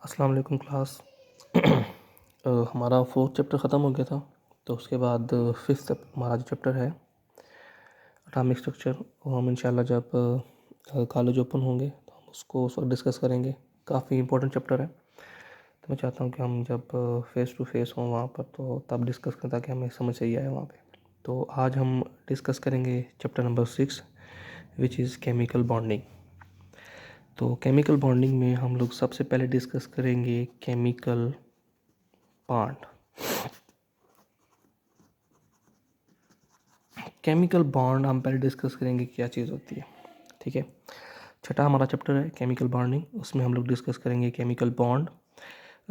अस्सलाम वालेकुम क्लास। हमारा फोर्थ चैप्टर ख़त्म हो गया था, तो उसके बाद फिफ्थ हमारा जो चैप्टर है एटॉमिक स्ट्रक्चर, वो हम इंशाल्लाह जब कॉलेज ओपन होंगे तो हम उसको उस वक्त डिस्कस करेंगे। काफ़ी इंपॉर्टेंट चैप्टर है, तो मैं चाहता हूँ कि हम जब फेस टू फेस हों वहाँ पर तो तब डिस्कस करें ताकि हमें समझ सही आए वहाँ पे। तो आज हम डिस्कस करेंगे chapter number 6 which is chemical bonding. तो केमिकल बॉन्डिंग में हम लोग सबसे पहले डिस्कस करेंगे केमिकल बॉन्ड। केमिकल बॉन्ड हम पहले डिस्कस करेंगे क्या चीज़ होती है, ठीक है। छठा हमारा चैप्टर है केमिकल बॉन्डिंग, उसमें हम लोग डिस्कस करेंगे केमिकल बॉन्ड।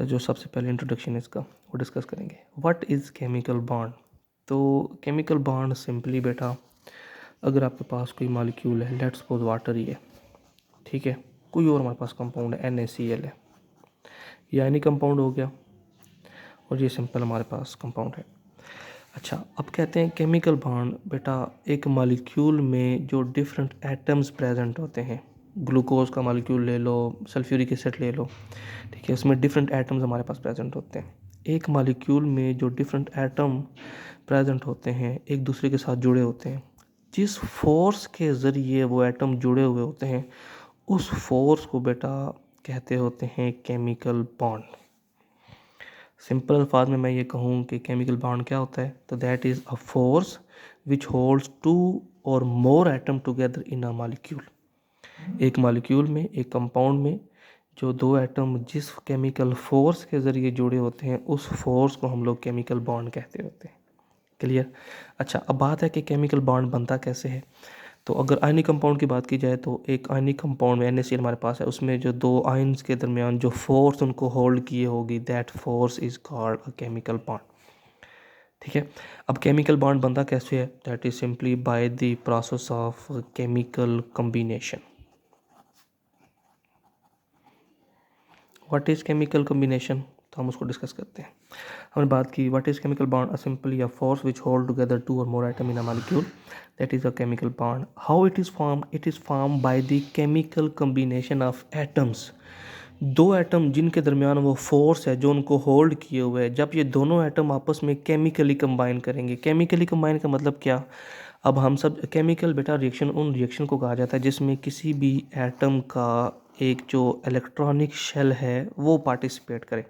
जो सबसे पहले इंट्रोडक्शन है इसका वो डिस्कस करेंगे। What is chemical bond? तो केमिकल बॉन्ड सिंपली बेटा, अगर आपके पास कोई मॉलिक्यूल है, लेट्स सपोज वाटर ही है, ठीक है, कोई और हमारे पास कंपाउंड है NaCl है, ये आयनिक कंपाउंड हो गया और ये सिंपल हमारे पास कंपाउंड है। अच्छा, अब कहते हैं केमिकल बॉन्ड बेटा, एक मॉलिक्यूल में जो डिफरेंट एटम्स प्रेजेंट होते हैं, ग्लूकोज का मॉलिक्यूल ले लो, सल्फ्यूरिक एसिड ले लो, ठीक है, उसमें डिफरेंट एटम्स हमारे पास प्रेजेंट होते हैं। एक मॉलिक्यूल में जो डिफरेंट एटम प्रेजेंट होते हैं एक दूसरे के साथ जुड़े होते हैं, जिस फोर्स के ज़रिए वो एटम जुड़े हुए होते हैं उस फोर्स को बेटा कहते होते हैं केमिकल बॉन्ड। सिंपल अल्फाज में मैं ये कहूँ कि केमिकल बॉन्ड क्या होता है, तो that is a force which holds two और more atom together in a molecule. एक मॉलिक्यूल में, एक कंपाउंड में जो दो एटम जिस केमिकल फोर्स के ज़रिए जुड़े होते हैं उस फोर्स को हम लोग केमिकल बॉन्ड कहते होते हैं। क्लियर? अच्छा, अब बात है कि केमिकल बॉन्ड बनता कैसे है। तो अगर आयनिक कंपाउंड की बात की जाए तो एक आयनिक कंपाउंड में NaCl हमारे पास है, उसमें जो दो आयन्स के दरमियान जो फोर्स उनको होल्ड किए होगी, that force is called a chemical bond. ठीक है, अब केमिकल बॉन्ड बनता कैसे है, that is simply by the process of chemical combination. What is chemical combination, तो हम उसको डिस्कस करते हैं। हमने बात की what is chemical bond, simply a force which hold together two और more atom in a molecule, that is a chemical bond. How it is formed by the chemical combination of atoms. दो atom जिनके दरमियान वो force है जो उनको hold किए हुए है, जब ये दोनों एटम आपस में केमिकली कंबाइन करेंगे। केमिकली कंबाइन का मतलब क्या, अब हम सब केमिकल बेटा रिएक्शन उन रिएक्शन को कहा जाता है जिसमें किसी भी एटम का एक जो इलेक्ट्रॉनिक शेल है वो पार्टिसिपेट करे।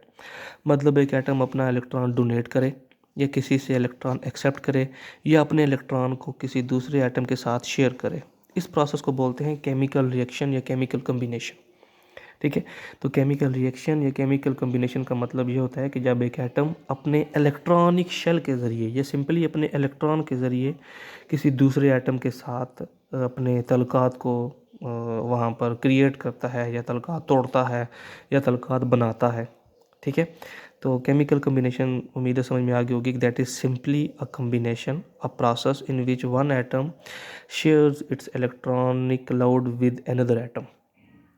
मतलब एक एटम अपना इलेक्ट्रॉन डोनेट करे या किसी से इलेक्ट्रॉन एक्सेप्ट करे या अपने इलेक्ट्रॉन को किसी दूसरे एटम के साथ शेयर करे। इस प्रोसेस को बोलते हैं केमिकल रिएक्शन या केमिकल कम्बिनेशन। ठीक है, तो केमिकल रिएक्शन या केमिकल कम्बिनेशन का मतलब ये होता है कि जब एक एटम अपने इलेक्ट्रॉनिक शेल के ज़रिए या सिंपली अपने इलेक्ट्रॉन के ज़रिए किसी दूसरे एटम के साथ अपने तल्कात को वहाँ पर क्रिएट करता है या तल्कात तोड़ता है या तल्कात बनाता है। ठीक है, तो केमिकल कम्बिनेशन उम्मीद है समझ में आ गई होगी कि that is simply a combination, a process in which one atom shares it's electronic load with another atom.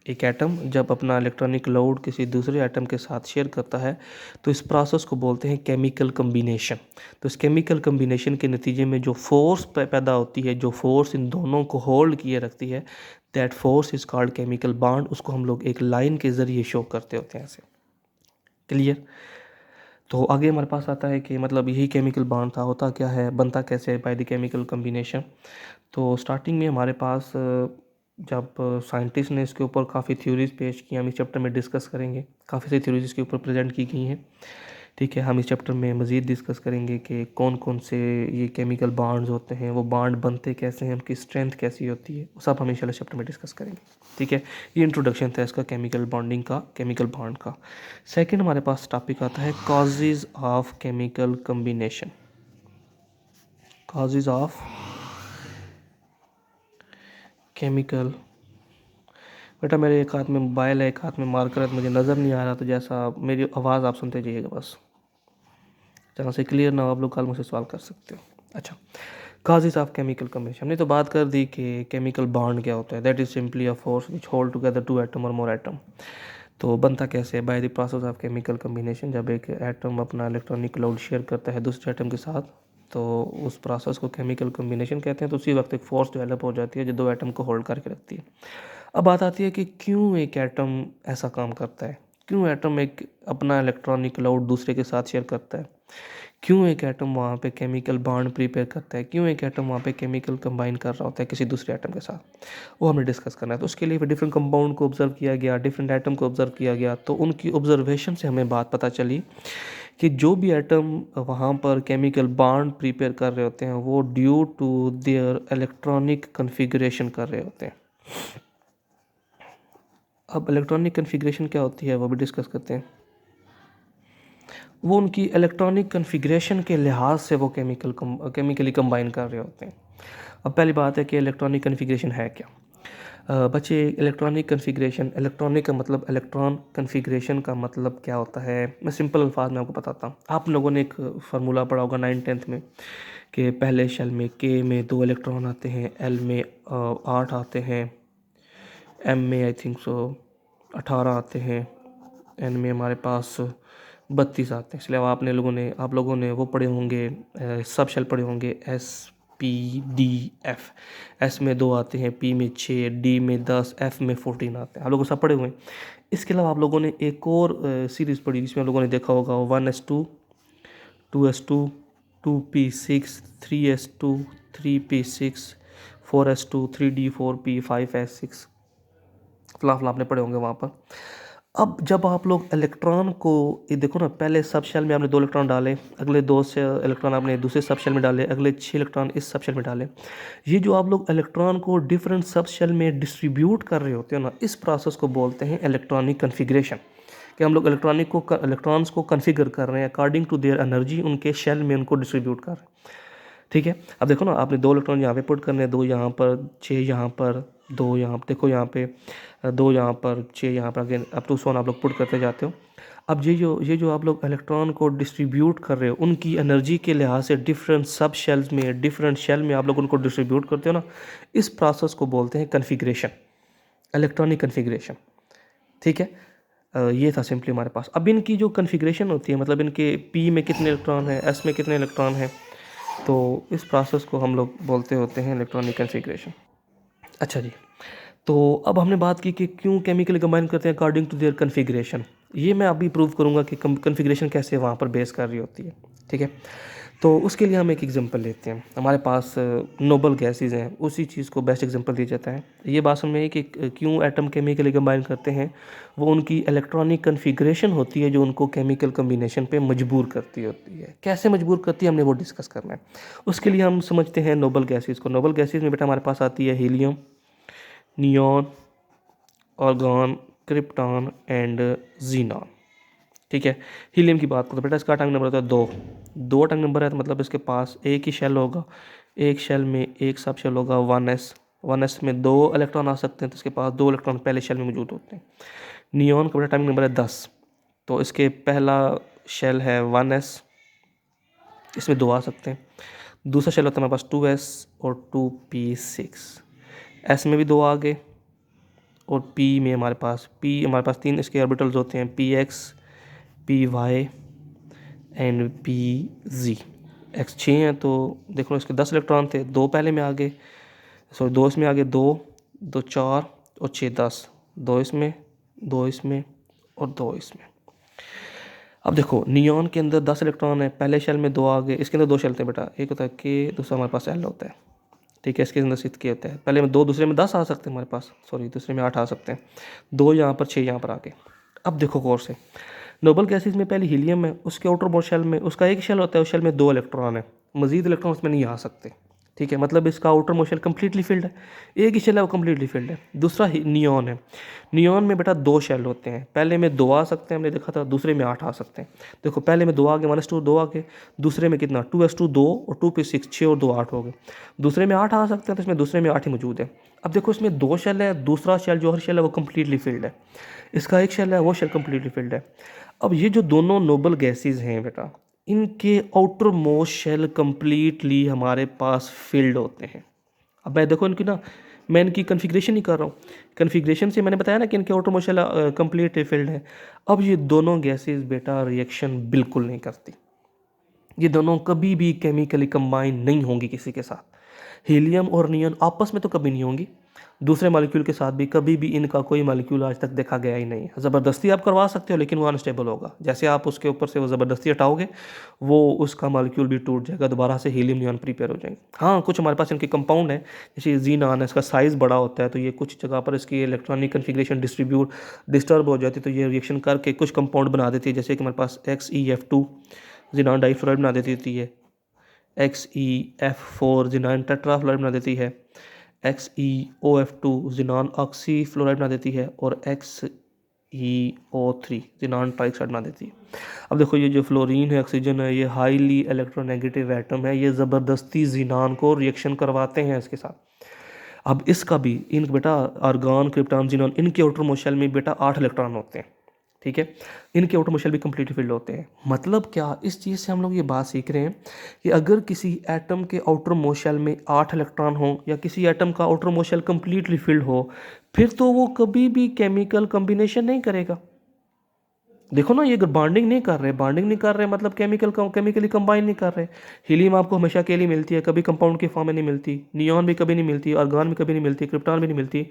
एक एटम जब अपना इलेक्ट्रॉनिक लोड किसी दूसरे एटम के साथ शेयर करता है तो इस प्रोसेस को बोलते हैं केमिकल कम्बिनेशन। तो इस केमिकल कम्बिनेशन के नतीजे में जो फोर्स पैदा होती है, जो फोर्स इन दोनों को होल्ड किए रखती है, that force is called chemical bond. उसको हम लोग एक लाइन के ज़रिए शो करते होते हैं ऐसे। क्लियर? तो आगे हमारे पास आता है कि मतलब यही केमिकल बॉन्ड था, होता क्या है, बनता कैसे है, बाय द केमिकल कम्बिनेशन। तो स्टार्टिंग में हमारे पास जब साइंटिस्ट ने इसके ऊपर काफ़ी थ्योरीज पेश की, हम इस चैप्टर में डिस्कस करेंगे, काफ़ी सारी थ्योरीज इसके ऊपर प्रेजेंट की गई हैं। ठीक है, हम इस चैप्टर में मज़ीद डिस्कस करेंगे कि कौन कौन से ये केमिकल बॉन्ड्स होते हैं, वो बॉन्ड बनते कैसे हैं, उनकी स्ट्रेंथ कैसी होती है, वो सब हम इंशाल्लाह चैप्टर में डिस्कस करेंगे। ठीक है, ये इंट्रोडक्शन था इसका केमिकल बॉन्डिंग का, केमिकल बॉन्ड का। सेकेंड हमारे पास टॉपिक आता है causes of chemical combination. Causes of chemical, बेटा मेरे एक हाथ में मोबाइल है, एक हाथ में मार्कर है, तो मुझे नज़र नहीं आ रहा, तो जैसा मेरी आवाज़ आप सुनते जाइएगा बस, जहाँ से क्लियर ना हो आप लोग कल मुझसे सवाल कर सकते हो। अच्छा, काजेज ऑफ केमिकल कम्बिनेशन, हमने तो बात कर दी कि केमिकल बॉन्ड क्या होता है, that is simply a force which hold together two atom और मोर एटम। तो बनता कैसे है, by the process of chemical combination. जब एक एटम अपना इलेक्ट्रॉनिक लोड शेयर करता है दूसरे एटम के साथ तो उस प्रोसेस को केमिकल कम्बिनेशन कहते हैं। तो उसी वक्त एक फोर्स डेवलप हो जाती है जो दो एटम को होल्ड करके रखती है। अब बात आती है कि क्यों एक एटम ऐसा काम करता है, क्यों एटम एक अपना इलेक्ट्रॉनिक क्लाउड दूसरे के साथ शेयर करता है, क्यों एक एटम वहाँ पे केमिकल बॉन्ड प्रिपेयर करता है, क्यों एक एटम वहाँ पे केमिकल कंबाइन कर रहा होता है किसी दूसरे एटम के साथ, वो हमें डिस्कस करना है। तो उसके लिए फिर डिफरेंट कंपाउंड को ऑब्जर्व किया गया, डिफरेंट एटम को ऑब्जर्व किया गया, तो उनकी ऑब्जर्वेशन से हमें बात पता चली कि जो भी एटम वहाँ पर केमिकल बॉन्ड प्रिपेयर कर रहे होते हैं वो due to their electronic configuration कर रहे होते हैं। अब इलेक्ट्रॉनिक कन्फिगरेशन क्या होती है वो भी डिस्कस करते हैं। वो उनकी इलेक्ट्रॉनिक कन्फिगरेशन के लिहाज से वो केमिकली कंबाइन कर रहे होते हैं। अब पहली बात है कि इलेक्ट्रॉनिक कन्फिगरेशन है क्या। बच्चे, इलेक्ट्रॉनिक कन्फिगरेशन, इलेक्ट्रॉनिक का मतलब इलेक्ट्रॉन, कन्फिगरेशन का मतलब क्या होता है, मैं सिंपल अल्फाज में आपको बताता हूँ। आप लोगों ने एक फार्मूला पढ़ा होगा 9th-10th में कि पहले शेल में के में 2 इलेक्ट्रॉन आते हैं, एल में 8 आते हैं, एम में आई थिंक सो 18 आते हैं, एन में हमारे पास 32 आते हैं। इसलिए आप लोगों ने वो पढ़े होंगे, सब शेल पढ़े होंगे, S P D F. S में 2 आते हैं, पी में 6, डी में 10, एफ में 14 आते हैं। आप लोगों सब पढ़े हुए हैं। इसके अलावा आप लोगों ने एक और सीरीज़ पढ़ी जिसमें आप लोगों ने देखा होगा 1s2, 2s2, 2p6, 3s2, 3p6, 4s2, 3d4p, 5s6, फला आपने पढ़े होंगे वहाँ पर। अब जब आप लोग इलेक्ट्रॉन को, ये देखो ना, पहले सब शेल में आपने 2 इलेक्ट्रॉन डाले, अगले 2 से इलेक्ट्रॉन आपने दूसरे सब शेल में डाले, अगले 6 इलेक्ट्रॉन इस सब शेल में डाले। ये जो आप लोग इलेक्ट्रॉन को डिफरेंट सब शेल में डिस्ट्रीब्यूट कर रहे होते हो ना, इस प्रोसेस को बोलते हैं इलेक्ट्रॉनिक कन्फिग्रेशन। कि हम लोग इलेक्ट्रॉन्स को कन्फिगर कर रहे हैं अकॉर्डिंग टू देयर एनर्जी, उनके शेल में उनको डिस्ट्रीब्यूट कर रहे हैं। ठीक है, अब देखो ना, आपने 2 इलेक्ट्रॉन यहाँ पे पुट करने हैं, 2 यहाँ पर, 6 यहाँ पर, 2 यहाँ पर, देखो यहाँ पे 2 यहाँ पर, 6 यहाँ पर, अगेन अप टू सोन आप लोग पुट करते जाते हो। अब ये जो आप लोग इलेक्ट्रॉन को डिस्ट्रीब्यूट कर रहे हो, उनकी एनर्जी के लिहाज से डिफरेंट सब शेल्स में, डिफरेंट शेल में आप लोग उनको डिस्ट्रीब्यूट करते हो ना, इस प्रोसेस को बोलते हैं कन्फिग्रेशन, इलेक्ट्रॉनिक कन्फिग्रेशन। ठीक है, ये था सिंपली हमारे पास। अब इनकी जो कन्फिग्रेशन होती है, मतलब इनके पी में कितने इलेक्ट्रॉन हैं, एस में कितने इलेक्ट्रॉन हैं, तो इस प्रोसेस को हम लोग बोलते होते हैं इलेक्ट्रॉनिक कन्फिग्रेशन। अच्छा जी, तो अब हमने बात की कि क्यों केमिकली कंबाइन करते हैं अकॉर्डिंग टू देयर कन्फिग्रेशन। ये मैं अभी प्रूव करूँगा कि कन्फिग्रेशन कैसे वहाँ पर बेस कर रही होती है। ठीक है, तो उसके लिए हम एक एग्जांपल लेते हैं। हमारे पास नोबल गैसेज हैं, उसी चीज़ को बेस्ट एग्जांपल दिया जाता है। ये बात समझ में है कि क्यों एटम केमिकली कंबाइन करते हैं, वो उनकी इलेक्ट्रॉनिक कन्फिग्रेशन होती है जो उनको केमिकल कम्बिनेशन पे मजबूर करती होती है। कैसे मजबूर करती है हमने वो डिस्कस करना है। उसके लिए हम समझते हैं नोबल गैसेज को। नोबल गैसेज में बेटा हमारे पास आती है helium, neon, argon, krypton and xenon. ठीक है, हीलियम की बात करो बेटा, इसका एटॉमिक नंबर होता है 2 एटॉमिक नंबर है, तो मतलब इसके पास एक ही शेल होगा, एक शेल में एक सब शेल होगा 1s में 2 इलेक्ट्रॉन आ सकते हैं, तो इसके पास 2 इलेक्ट्रॉन पहले शेल में मौजूद होते हैं। नियॉन का बेटा एटॉमिक नंबर है 10, तो इसके पहला शेल है 1s, इसमें 2 आ सकते हैं। दूसरा शेल होता है हमारे पास 2s और 2p6, s में भी 2 आ गए, और p में हमारे पास 3 इसके ऑर्बिटल्स होते हैं, px, P Y and P Z. X 6 हैं, तो देखो इसके 10 इलेक्ट्रॉन थे, 2 पहले में आ गए, सॉरी 2 इसमें आ गए, 2 4 और 6 10, 2 इसमें, 2 इसमें और 2 इसमें। अब देखो नियॉन के अंदर 10 इलेक्ट्रॉन है, पहले शेल में 2 आ गए, इसके अंदर 2 शेल थे बेटा, एक होता है के, दूसरा हमारे पास एल होता है। ठीक है, इसके अंदर सिद्ध के होता है, पहले में 2, दूसरे में 10 आ सकते हैं हमारे पास, सॉरी दूसरे में 8 आ सकते हैं, 2 यहाँ पर, 6 यहाँ पर आ गए। अब देखो गौर से, नोबल गैसेज में पहले हीलियम है, उसके आउटर मोस्ट शेल में उसका एक शेल होता है, उस शेल में 2 इलेक्ट्रॉन है, मजीद इलेक्ट्रॉन उसमें नहीं आ सकते। ठीक है, मतलब इसका outermost shell completely filled है, एक ही शेल है वो कम्प्लीटली फिल्ड है। दूसरा नियॉन है, नियॉन में बेटा 2 शेल होते हैं, पहले में 2 आ सकते हैं, हमने देखा था, दूसरे में 8 आ सकते हैं। देखो पहले में 2 आ गए, 1s2 2 आ गए, दूसरे में कितना 2s2 2 और 2p6 6 और 2 8 हो गए, दूसरे में 8 आ सकते हैं, तो इसमें दूसरे में 8 ही मौजूद है। अब देखो इसमें 2 शेल है, दूसरा शेल जो हर शेल है वो कम्प्लीटली फिल्ड है, इसका एक शेल है वो शेल कम्प्लीटली फिल्ड है। अब ये जो दोनों नोबल गैसेज हैं बेटा, इनके आउटर मोस्ट शेल कम्प्लीटली हमारे पास फिल्ड होते हैं। अब मैं देखो इनकी ना, मैं इनकी कन्फिग्रेशन ही कर रहा हूँ, कन्फिग्रेशन से मैंने बताया ना कि इनके outermost shell completely filled है। अब ये दोनों गैसेज बेटा रिएक्शन बिल्कुल नहीं करती, ये दोनों कभी भी केमिकली कंबाइन नहीं होंगी किसी के साथ। हीलियम और नियॉन आपस में तो कभी नहीं होंगी, दूसरे मॉलिक्यूल के साथ भी कभी भी इनका कोई मॉलिक्यूल आज तक देखा गया ही नहीं है। ज़बरदस्ती आप करवा सकते हो लेकिन वो अनस्टेबल होगा। जैसे आप उसके ऊपर से वो ज़बरदस्ती हटाओगे वो उसका मॉलिक्यूल भी टूट जाएगा, दोबारा से हीलियम नियॉन प्रिपेयर हो जाएंगे। हाँ, कुछ हमारे पास इनके कंपाउंड है, जैसे ज़ीनान है, इसका साइज़ बड़ा होता है तो ये कुछ जगह पर इसकी इलेक्ट्रॉनिक कन्फिग्रेशन डिस्टर्ब हो जाती है तो ये रिएक्शन करके कुछ कंपाउंड बना देती है। जैसे कि हमारे पास XeF2 ज़ीनान डाइफ्लोराइड बना देती है, XeF4 ज़ीनान टेट्राफ्लोराइड बना देती है, XeOF2 ज़ीनान ऑक्सी फ्लोराइड बना देती है और XeO3 ज़ीनान ट्राइऑक्साइड बना देती है। अब देखो ये जो फ्लोरीन है, ऑक्सीजन है, ये हाईली इलेक्ट्रोनेगेटिव एटम है, ये ज़बरदस्ती ज़ीनान को रिएक्शन करवाते हैं इसके साथ। अब इसका भी इन बेटा आर्गॉन, क्रिप्टॉन, ज़ीनान, इनके आउटर मोस्ट शेल में बेटा 8 इलेक्ट्रॉन होते हैं, ठीक है। इनके आउटर मोस्ट शेल भी कंप्लीटली फिल्ड होते हैं। मतलब क्या, इस चीज़ से हम लोग ये बात सीख रहे हैं कि अगर किसी एटम के आउटर मोस्ट शेल में 8 इलेक्ट्रॉन हो या किसी एटम का outermost shell completely filled हो, फिर तो वो कभी भी केमिकल कॉम्बिनेशन नहीं करेगा। देखो ना, ये अगर बाइंडिंग नहीं कर रहे मतलब केमिकली कंबाइन नहीं कर रहे। हीलियम आपको हमेशा अकेली मिलती है, कभी कंपाउंड के फॉर्म में नहीं मिलती, नियॉन भी कभी नहीं मिलती, आर्गॉन भी कभी नहीं मिलती, क्रिप्टॉन भी नहीं मिलती।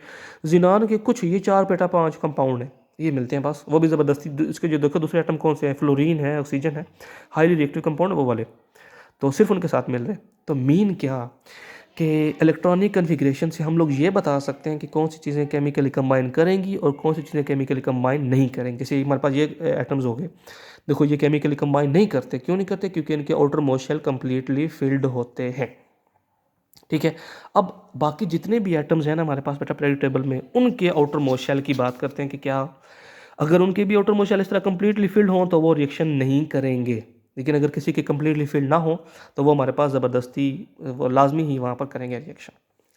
ज़ीनान के कुछ ये 4 बेटा 5 कंपाउंड है, ये मिलते हैं बस, वो भी ज़बरदस्ती। इसके जो देखो दूसरे एटम कौन से हैं, फ्लोरीन है, ऑक्सीजन है, हाईली रिएक्टिव कंपाउंड वो वाले, तो सिर्फ उनके साथ मिल रहे। तो मीन क्या कि इलेक्ट्रॉनिक कन्फिग्रेशन से हम लोग ये बता सकते हैं कि कौन सी चीज़ें केमिकली कंबाइन करेंगी और कौन सी चीज़ें केमिकली कंबाइन नहीं करेंगी। जैसे हमारे पास ये एटम्स हो गए, देखो ये केमिकली कंबाइन नहीं करते। क्यों नहीं करते? क्योंकि इनके outermost shell completely filled होते हैं, ठीक है। अब बाकी जितने भी एटम्स हैं ना हमारे पास बेटा पीरियोडिक टेबल में, उनके आउटर मोस्ट शेल की बात करते हैं कि क्या अगर उनके भी आउटर मोस्ट शेल इस तरह कंप्लीटली फिल्ड हों तो वो रिएक्शन नहीं करेंगे। लेकिन अगर किसी के कंप्लीटली फिल्ड ना हो तो वो हमारे पास ज़बरदस्ती वो लाजमी ही वहाँ पर करेंगे रिएक्शन,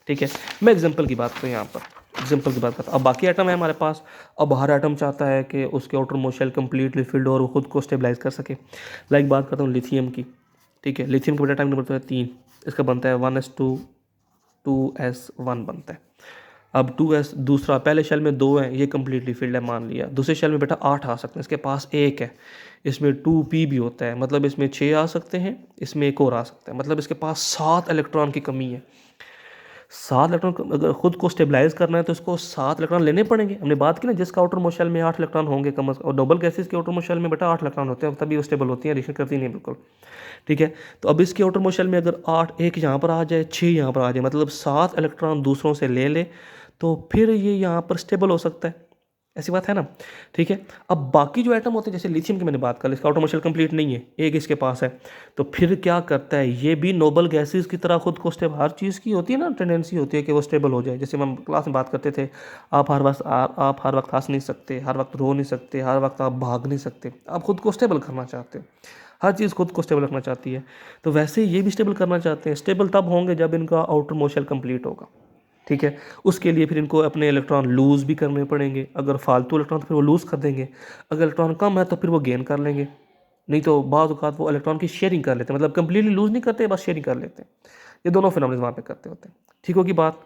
ठीक है। मैं एग्जांपल की बात करूँ यहाँ पर, एग्जांपल की बात करता हूँ। अब बाकी एटम है हमारे पास, अब हर एटम चाहता है कि उसके outermost shell completely filled हो और वो खुद को स्टेबलाइज कर सके। लाइक बात करता हूँ लिथियम की, ठीक है। लिथियम का बेटा टाइम नंबर तो है 3, इसका बनता है 1s2 2s1 बनता है। अब 2s दूसरा, पहले शेल में 2 हैं, ये कंप्लीटली फिल्ड है मान लिया। दूसरे शेल में बेटा 8 आ सकते हैं, इसके पास 1 है, इसमें 2p भी होता है, मतलब इसमें 6 आ सकते हैं, इसमें एक और आ सकता है, मतलब इसके पास 7 इलेक्ट्रॉन की कमी है। 7 इलेक्ट्रॉन अगर खुद को स्टेबलाइज करना है तो इसको 7 इलेक्ट्रॉन लेने पड़ेंगे। हमने बात की ना जिसका आउटर मोस्ट शेल में 8 इलेक्ट्रॉन होंगे कम, और डबल गैसेस के आउटर मोस्ट शेल में बेटा 8 इलेक्ट्रॉन होते हैं, तभी वो स्टेबल होती हैं, रिएक्शन करती नहीं बिल्कुल, ठीक है। तो अब इसके आउटर मोस्ट शेल में अगर 8, एक यहाँ पर आ जाए, 6 यहाँ पर आ जाए, मतलब 7 इलेक्ट्रॉन दूसरों से ले ले तो फिर ये यहाँ पर स्टेबल हो सकता है, ऐसी बात है ना, ठीक है। अब बाकी जो एटम होते हैं, जैसे लिथियम की मैंने बात कर ली, इसका आउटर मोस्ट शेल कंप्लीट नहीं है, एक इसके पास है, तो फिर क्या करता है, ये भी नोबल गैसेस की तरह खुद को स्टेबल, हर चीज़ की होती है ना टेंडेंसी होती है कि वो स्टेबल हो जाए। जैसे हम क्लास में बात करते थे, आप हर वक्त हंस नहीं सकते, हर वक्त रो नहीं सकते, हर वक्त आप भाग नहीं सकते, आप खुद को स्टेबल करना चाहते हो, हर चीज़ खुद को स्टेबल रखना चाहती है। तो वैसे ये भी स्टेबल करना चाहते हैं। स्टेबल तब होंगे जब इनका आउटर मोस्ट शेल कंप्लीट होगा, ठीक है। उसके लिए फिर इनको अपने इलेक्ट्रॉन लूज़ भी करने पड़ेंगे। अगर फालतू इलेक्ट्रॉन तो फिर वो लूज़ कर देंगे, अगर इलेक्ट्रॉन कम है तो फिर वो गेन कर लेंगे, नहीं तो बाज़ औक़ात वो इलेक्ट्रॉन की शेयरिंग कर लेते हैं, मतलब कंप्लीटली लूज़ नहीं करते, बस शेयरिंग कर लेते हैं। ये दोनों फिनोमेनन वहाँ पे करते होते हैं, ठीक होगी बात।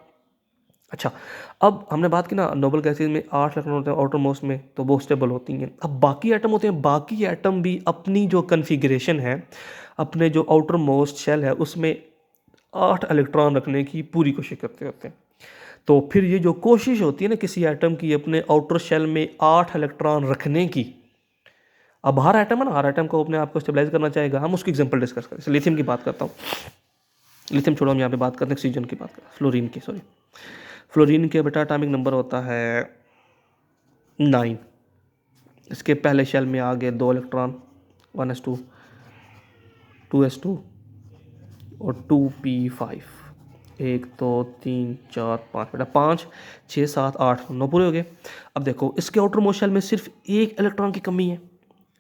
अच्छा, अब हमने बात की ना नोबल गैसेज में 8 इलेक्ट्रॉन होते हैं आउटर मोस्ट में, तो वो स्टेबल होती हैं। अब बाकी एटम होते हैं, बाकी एटम भी अपनी जो कन्फिग्रेशन है, अपने जो आउटर मोस्ट शेल है उसमें 8 इलेक्ट्रॉन रखने की पूरी कोशिश करते होते हैं। तो फिर ये जो कोशिश होती है ना किसी एटम की अपने आउटर शेल में 8 इलेक्ट्रॉन रखने की, अब हर एटम है ना, हर एटम को अपने आप को स्टेबलाइज करना चाहेगा। हम उसकी एग्जांपल डिस्कस करें, लिथियम की बात करता हूँ, लिथियम छोड़ो, हम यहाँ पे बात करते हैं ऑक्सीजन की बात करें, फ्लोरीन की, सॉरी फ्लोरीन के बेटा एटॉमिक नंबर होता है 9। इसके पहले शेल में आ गए 2 इलेक्ट्रॉन, 1s2 2s2 और 2p5, 1 2 3 4 5 बेटा 5 6 7 8 9 पूरे हो गए। अब देखो इसके आउटर मोस्ट शेल में सिर्फ 1 इलेक्ट्रॉन की कमी है,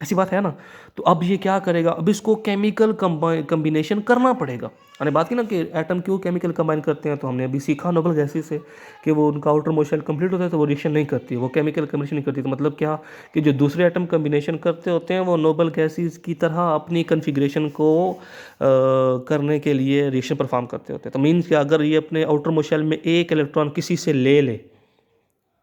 ऐसी बात है ना। तो अब ये क्या करेगा, अब इसको केमिकल कम्बिनेशन करना पड़ेगा। हमने बात की ना कि एटम क्यों केमिकल कंबाइन करते हैं, तो हमने अभी सीखा नोबल गैसेस से कि वो उनका आउटर मोस्ट शेल कंप्लीट होता है तो वो रिएक्शन नहीं करती, वो केमिकल कम्बिनेशन नहीं करती। तो मतलब क्या कि जो दूसरे एटम कम्बिनेशन करते होते हैं वो नोबल गैसेस की तरह अपनी कन्फिग्रेशन को करने के लिए रिएक्शन परफॉर्म करते होते हैं। तो मीन्स कि अगर ये अपने आउटर मोस्ट शेल में 1 इलेक्ट्रॉन किसी से ले ले,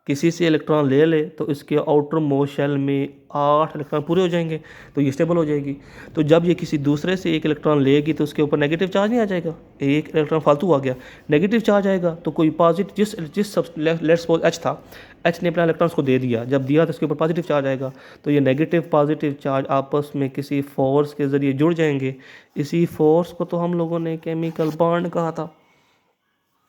किसी से इलेक्ट्रॉन ले ले तो इसके आउटर मोस्ट शेल में 8 इलेक्ट्रॉन पूरे हो जाएंगे, तो ये स्टेबल हो जाएगी। तो जब ये किसी दूसरे से एक इलेक्ट्रॉन लेगी तो उसके ऊपर नेगेटिव चार्ज नहीं आ जाएगा, एक इलेक्ट्रॉन फालतू आ गया, नेगेटिव चार्ज आएगा। तो कोई पॉजिटिव जिस सब लेट्स सपोज एच था, एच ने अपना इलेक्ट्रॉन्स को दे दिया, जब दिया तो उसके ऊपर पॉजिटिव चार्ज आएगा, तो ये नेगेटिव पॉजिटिव चार्ज आपस में किसी फोर्स के ज़रिए जुड़ जाएंगे। इसी फोर्स को तो हम लोगों ने केमिकल बॉन्ड कहा था।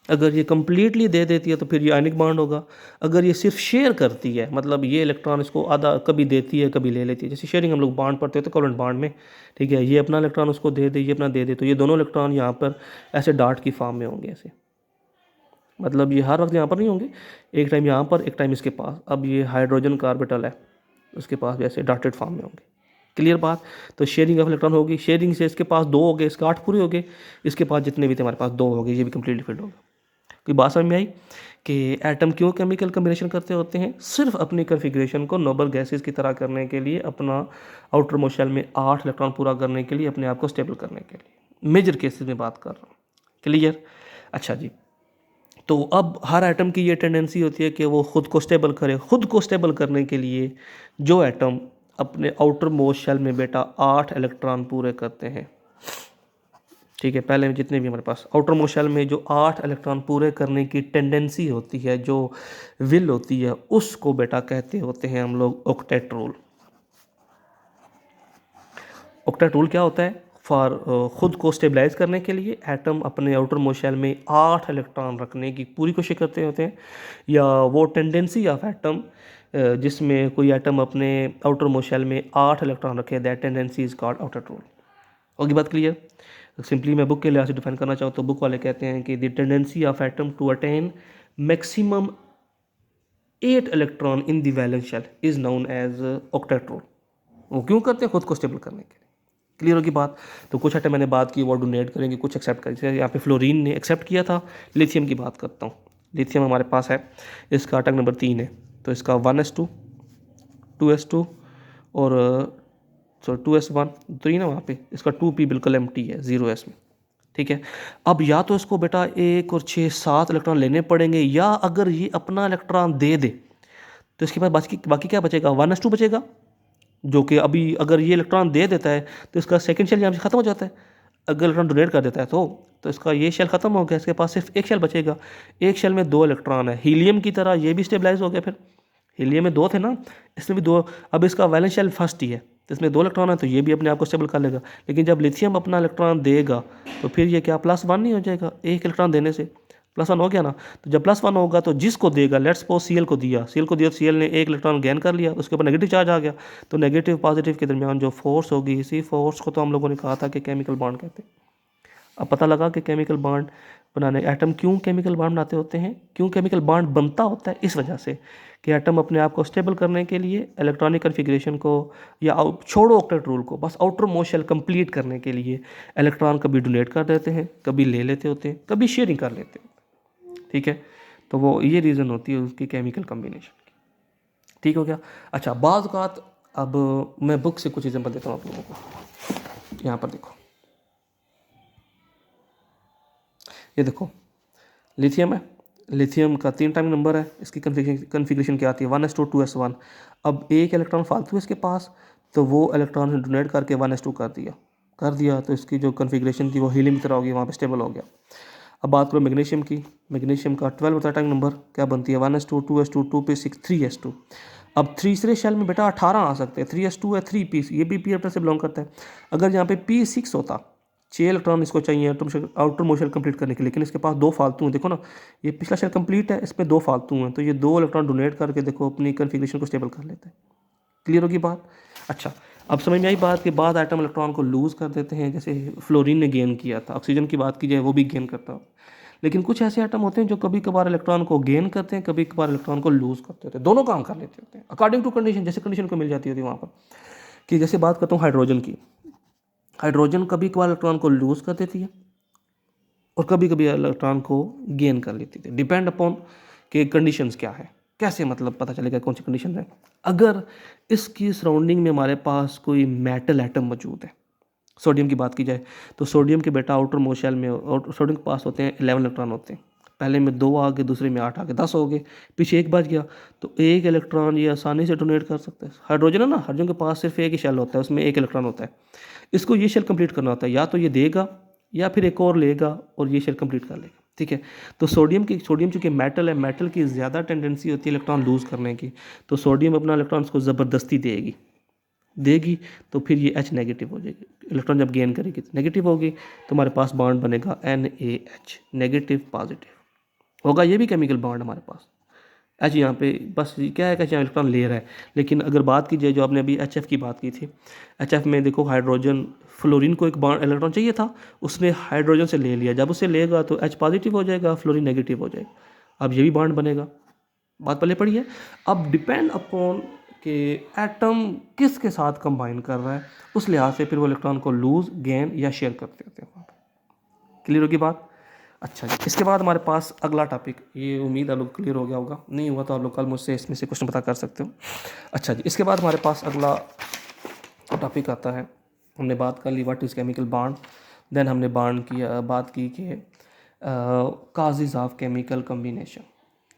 अगर ये कम्प्लीटली दे देती है तो फिर ये आयनिक बॉन्ड होगा। अगर ये सिर्फ शेयर करती है, मतलब ये इलेक्ट्रॉन इसको आधा कभी देती है कभी ले लेती है, जैसे शेयरिंग हम लोग बॉन्ड पढ़ते हैं तो कोवेलेंट बॉन्ड में, ठीक है, ये अपना इलेक्ट्रॉन उसको दे दे, ये अपना दे दे, तो ये दोनों इलेक्ट्रॉन यहाँ पर ऐसे डार्ट की फॉर्म में होंगे ऐसे, मतलब ये हर वक्त यहाँ पर नहीं होंगे, एक टाइम यहाँ पर एक टाइम इसके पास। अब ये हाइड्रोजन का ऑर्बिटल है, उसके पास भी ऐसे डार्टेड फॉर्म में होंगे। क्लियर बात। तो शेयरिंग ऑफ इलेक्ट्रॉन होगी, शेयरिंग से इसके पास 2 हो गए, इसके 8 पूरे हो गए, इसके पास जितने भी थे हमारे पास 2 हो गए, ये भी कम्प्लीटली फिल्ड होगा। कोई बात समझ में आई कि एटम क्यों केमिकल कम्बिनेशन करते होते हैं? सिर्फ अपनी कन्फिग्रेशन को नोबल गैसेस की तरह करने के लिए, अपना आउटर मोस्ट शेल में 8 इलेक्ट्रॉन पूरा करने के लिए, अपने आप को स्टेबल करने के लिए। मेजर केसेस में बात कर रहा हूँ। क्लियर। अच्छा जी, तो अब हर एटम की ये टेंडेंसी होती है कि वो खुद को स्टेबल करे। खुद को स्टेबल करने के लिए जो एटम अपने आउटर मोस्ट शेल में बेटा 8 इलेक्ट्रॉन पूरे करते हैं, ठीक है, पहले में जितने भी हमारे पास आउटर मोस्ट शेल में जो 8 इलेक्ट्रॉन पूरे करने की टेंडेंसी होती है, जो विल होती है, उसको बेटा कहते होते हैं हम लोग ऑक्टेट रूल। ऑक्टेट रूल क्या होता है? फॉर खुद को स्टेबलाइज करने के लिए एटम अपने आउटर मोस्ट शेल में 8 इलेक्ट्रॉन रखने की पूरी कोशिश करते होते हैं, या वो टेंडेंसी ऑफ एटम जिसमें कोई एटम अपने आउटर मोस्ट शेल में 8 इलेक्ट्रॉन रखे, that tendency is called octet rule. होगी बात क्लियर? सिंपली मैं बुक के लिहाज से डिफाइन करना चाहूँ तो बुक वाले कहते हैं कि the tendency of atom to attain maximum 8 electron in the valence shell is known as octet rule. वो क्यों करते हैं? खुद को स्टेबल करने के लिए। क्लियर होगी बात? तो कुछ एटम मैंने बात की वो डोनेट करेंगे, कुछ एक्सेप्ट करेंगे। यहाँ पे फ्लोरीन ने एक्सेप्ट किया था। लिथियम की बात करता हूँ। लिथियम हमारे पास है, इसका एटम नंबर 3 है, तो इसका 1s2 2s2 और 2s1 तो ये ना वहाँ पे इसका 2p बिल्कुल एम्प्टी है 0s में, ठीक है। अब या तो इसको बेटा 1 और 6 7 इलेक्ट्रॉन लेने पड़ेंगे, या अगर ये अपना इलेक्ट्रॉन दे दे तो इसके बाद बाकी क्या बचेगा? 1s2 बचेगा, जो कि अभी अगर ये इलेक्ट्रॉन दे देता है तो इसका सेकंड शेल यहाँ से ख़त्म हो जाता है। अगर इलेक्ट्रॉन डोनेट कर देता है तो इसका ये शेल ख़त्म हो गया, इसके पास सिर्फ एक शेल बचेगा। एक शेल में 2 इलेक्ट्रॉन है, हीलियम की तरह ये भी स्टेबलाइज हो गया। फिर हीलियम में 2 थे ना, इसमें भी 2। अब इसका वैलेंस शेल फर्स्ट ही है तो इसमें 2 इलेक्ट्रॉन है, तो ये भी अपने आप को स्टेबल कर लेगा। लेकिन जब लिथियम अपना इलेक्ट्रॉन देगा तो फिर ये क्या +1 नहीं हो जाएगा? एक इलेक्ट्रॉन देने से +1 हो गया ना। तो जब +1 होगा तो जिसको देगा, लेट्स सपोज सीएल को दिया, तो सीएल ने एक इलेक्ट्रॉन गेन कर लिया, उसके ऊपर नेगेटिव चार्ज आ गया, तो नेगेटिव पॉजिटिव के दरमियान जो फोर्स होगी, इसी फोर्स को तो हम लोगों ने कहा था कि केमिकल बॉन्ड कहते हैं। अब पता लगा कि केमिकल बॉन्ड बनाने एटम क्यों केमिकल बॉन्ड बनाते होते हैं, क्यों केमिकल बॉन्ड बनता होता है? इस वजह से कि एटम अपने आप को स्टेबल करने के लिए इलेक्ट्रॉनिक कन्फिग्रेशन को, या छोड़ो ऑक्टेट रूल को, बस आउटर मोस्ट शेल कंप्लीट करने के लिए इलेक्ट्रॉन कभी डोनेट कर देते हैं, कभी ले लेते होते हैं, कभी शेयरिंग कर लेते हैं, ठीक है। तो वो ये रीज़न होती है उसकी केमिकल कम्बिनेशन की। ठीक हो गया। अच्छा, बाज़ औक़ात अब मैं बुक से कुछ एग्जांपल देता हूँ आप लोगों को। यहाँ पर देखो, ये देखो लिथियम है, लिथियम का 3 टाइम नंबर है, इसकी कन्फिग्रेशन क्या आती है? 1s2 2s1। अब एक इलेक्ट्रॉन फालतू है इसके पास, तो वो इलेक्ट्रॉन डोनेट करके 1s2 कर दिया, तो इसकी जो कन्फिग्रेशन थी वो हीलियम की तरह होगी, वहाँ पे स्टेबल हो गया। अब बात करो मैग्नीशियम की, मैग्नीशियम का 12 होता है टाइम नंबर, क्या बनती है? 1s2 2s2 2p6 3s2। अब तीसरे शेल में बेटा 18 आ सकते हैं, 3s2 है 3p, ये भी p से बिलोंग करता है। अगर यहाँ पे p6 होता, 6 इलेक्ट्रॉन इसको चाहिए आउटर मोस्ट शेल कंप्लीट करने के लिए, लेकिन इसके पास 2 फालतू हैं। देखो ना, ये पिछला शेल कंप्लीट है, इसमें 2 फालतू हैं, तो ये 2 इलेक्ट्रॉन डोनेट करके देखो अपनी कन्फिग्रेशन को स्टेबल कर लेते हैं। क्लियर होगी बात? अच्छा, अब समझ में आई बात के बाद एटम इलेक्ट्रॉन को लूज़ कर देते हैं, जैसे फ्लोरीन ने गेन किया था। ऑक्सीजन की बात की जाए वो भी गेन करता, लेकिन कुछ ऐसे एटम होते हैं जो कभी कभार इलेक्ट्रॉन को गेन करते हैं, कभी कभार इलेक्ट्रॉन को लूज़ करते होते हैं, दोनों काम कर लेते होते हैं अकॉर्डिंग टू कंडीशन, जैसे कंडीशन को मिल जाती होती है वहाँ पर। कि जैसे बात करता हूँ हाइड्रोजन की, हाइड्रोजन कभी कभार इलेक्ट्रॉन को लूज़ कर देती है और कभी कभी इलेक्ट्रॉन को गेन कर लेती है, डिपेंड अपॉन कि कंडीशंस क्या है। कैसे मतलब पता चलेगा कौन सी कंडीशन है? अगर इसकी सराउंडिंग में हमारे पास कोई मेटल एटम मौजूद है, सोडियम की बात की जाए तो सोडियम के बेटा आउटर मोस्ट शेल में, और सोडियम के पास होते हैं 11 इलेक्ट्रॉन होते हैं, पहले में 2 आ गए, दूसरे में 8 आ गए, 10 हो गए, पीछे 1 बच गया, तो 1 इलेक्ट्रॉन ये आसानी से डोनेट कर सकते हैं। हाइड्रोजन है ना, हाइड्रोजन के पास सिर्फ एक ही शेल होता है, उसमें 1 इलेक्ट्रॉन होता है। इसको ये शेल कंप्लीट करना होता है, या तो ये देगा या फिर एक और लेगा और ये शेल कंप्लीट कर लेगा, ठीक है। तो सोडियम चूँकि मेटल है, मेटल की ज़्यादा टेंडेंसी होती है इलेक्ट्रॉन लूज़ करने की, तो सोडियम अपना इलेक्ट्रॉन को ज़बरदस्ती देगी तो फिर ये H नेगेटिव हो जाएगी। इलेक्ट्रॉन जब गेन करेगी तो नेगेटिव होगी, तो हमारे पास बॉन्ड बनेगा NaH, नेगेटिव पॉजिटिव होगा। ये भी केमिकल बॉन्ड हमारे पास H यहाँ पे बस क्या है कि यहाँ इलेक्ट्रॉन ले रहा है। लेकिन अगर बात की जाए जो आपने अभी HF की बात की थी, HF में देखो हाइड्रोजन, फ्लोरीन को एक बॉन्ड इलेक्ट्रॉन चाहिए था, उसने हाइड्रोजन से ले लिया, जब उसे लेगा तो H पॉजिटिव हो जाएगा, फ्लोरीन नेगेटिव हो जाएगा। अब ये भी बॉन्ड बनेगा, बात पहले पड़ी है। अब डिपेंड अपॉन कि एटम किसके साथ कंबाइन कर रहा है, उस लिहाज से फिर वो इलेक्ट्रॉन को लूज, गेन या शेयर करते होते हैं। क्लियर होगी बात? अच्छा जी, इसके बाद हमारे पास अगला टॉपिक, ये उम्मीद आप लोग क्लियर हो गया होगा, नहीं हुआ तो आप लोग कल मुझसे इसमें से क्वेश्चन पता कर सकते हो। अच्छा जी, इसके बाद हमारे पास अगला टॉपिक आता है, हमने बात कर ली what is chemical bond, then हमने बात की कि काजेज ऑफ केमिकल कम्बिनेशन,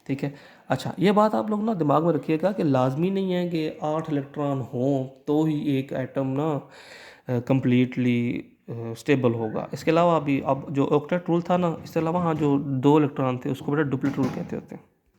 ठीक है। अच्छा, ये बात आप लोग ना दिमाग में रखिएगा कि लाजमी नहीं है कि 8 इलेक्ट्रॉन हों तो ही एक एटम ना कम्प्लीटली स्टेबल होगा। इसके अलावा अभी अब जो ऑक्टेट रूल था ना, इसके अलावा हाँ जो 2 इलेक्ट्रॉन थे उसको बेटा डुप्लीट रूल कहते होते हैं।